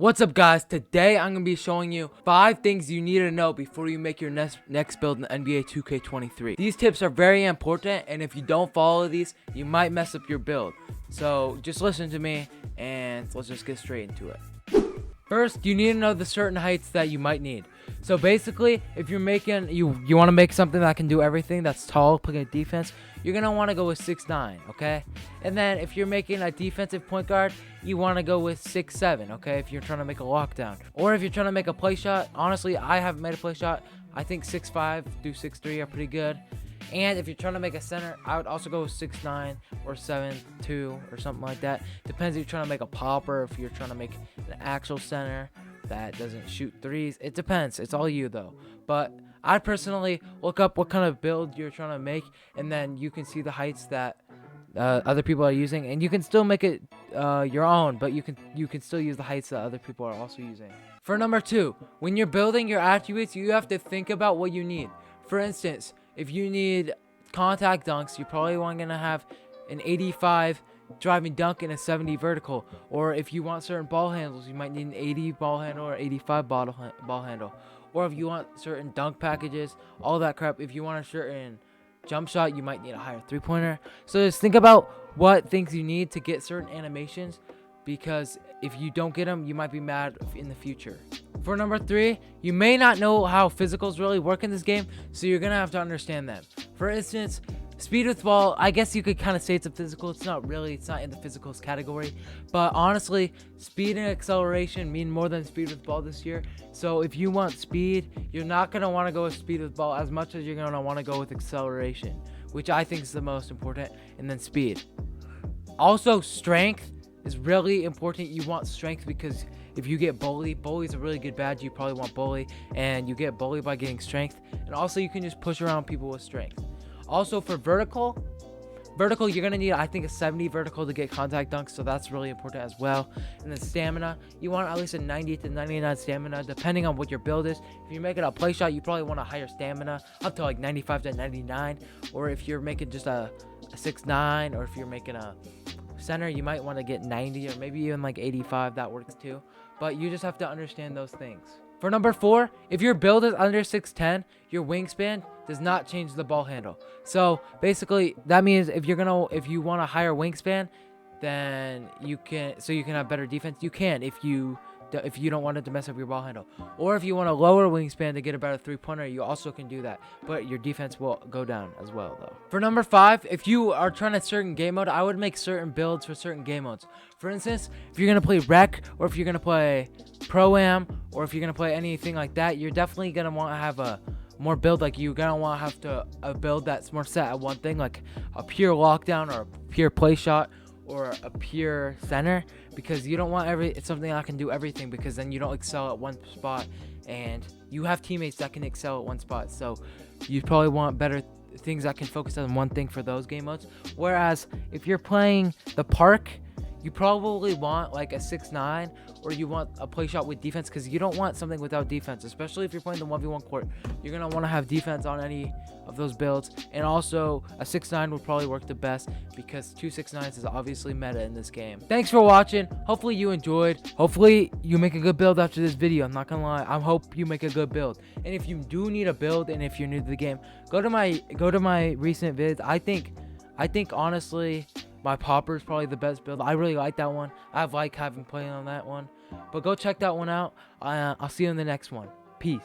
What's up, guys? Today I'm going to be showing you 5 things you need to know before you make your next build in NBA 2K23. These tips are very important, and if you don't follow these, you might mess up your build. So just listen to me and let's just get straight into it. First, you need to know the certain heights that you might need. So basically, if you're making you want to make something that can do everything, that's tall, playing defense, you're gonna want to go with 6'9", okay? And then if you're making a defensive point guard, you want to go with 6'7", okay? If you're trying to make a lockdown, or if you're trying to make a play shot. Honestly, I haven't made a play shot. I think 6'5" through 6'3" are pretty good. And if you're trying to make a center, I would also go with 6'9" or 7'2" or something like that. Depends if you're trying to make a popper, if you're trying to make an actual center that doesn't shoot threes. It depends. It's all you, though. But I personally look up what kind of build you're trying to make, and then you can see the heights that other people are using, and you can still make it your own, but you can still use the heights that other people are also using. For number 2, when you're building your attributes, you have to think about what you need. For instance, if you need contact dunks, you're probably going to have an 85 driving dunk and a 70 vertical. Or if you want certain ball handles, you might need an 80 ball handle or 85 ball handle. Or if you want certain dunk packages, all that crap. If you want a certain jump shot, you might need a higher three-pointer. So just think about what things you need to get certain animations, because if you don't get them, you might be mad in the future. For number 3, you may not know how physicals really work in this game, so you're gonna have to understand them. For instance, speed with ball, I guess you could kind of say it's a physical. It's not really. It's not in the physicals category. But honestly, speed and acceleration mean more than speed with ball this year. So if you want speed, you're not going to want to go with speed with ball as much as you're going to want to go with acceleration, which I think is the most important, and then speed. Also, strength is really important. You want strength because if you get bully is a really good badge. You probably want bully, and you get bully by getting strength. And also, you can just push around people with strength. Also, for vertical, you're going to need, I think, a 70 vertical to get contact dunks, so that's really important as well. And then stamina, you want at least a 90 to 99 stamina, depending on what your build is. If you're making a play shot, you probably want a higher stamina, up to like 95 to 99. Or if you're making just a 6'9", or if you're making a center, you might want to get 90 or maybe even like 85. That works too. But you just have to understand those things. For number 4, if your build is under 6'10", your wingspan does not change the ball handle. So basically, that means if you want a higher wingspan, then you can have better defense. You can if you don't want it to mess up your ball handle. Or if you want a lower wingspan to get a better three-pointer, you also can do that. But your defense will go down as well, though. For number 5, if you are trying a certain game mode, I would make certain builds for certain game modes. For instance, if you're going to play Rec, or if you're going to play Pro-Am, or if you're going to play anything like that, you're definitely going to want to have a more build. Like, you're going to want to have a build that's more set at one thing, like a pure lockdown or a pure play shot, or a pure center, because you don't want something that can do everything, because then you don't excel at one spot, and you have teammates that can excel at one spot. So you probably want better things that can focus on one thing for those game modes. Whereas if you're playing the park, you probably want like a 6'9", or you want a play shot with defense, because you don't want something without defense, especially if you're playing the 1v1 court. You're going to want to have defense on any of those builds. And also, a 6'9" would probably work the best, because 2 6'9s is obviously meta in this game. Thanks for watching. Hopefully you enjoyed. Hopefully you make a good build after this video. I'm not going to lie. I hope you make a good build. And if you do need a build, and if you're new to the game, go to my recent vids. I think honestly, my popper is probably the best build. I really like that one. I've liked having played on that one. But go check that one out. I'll see you in the next one. Peace.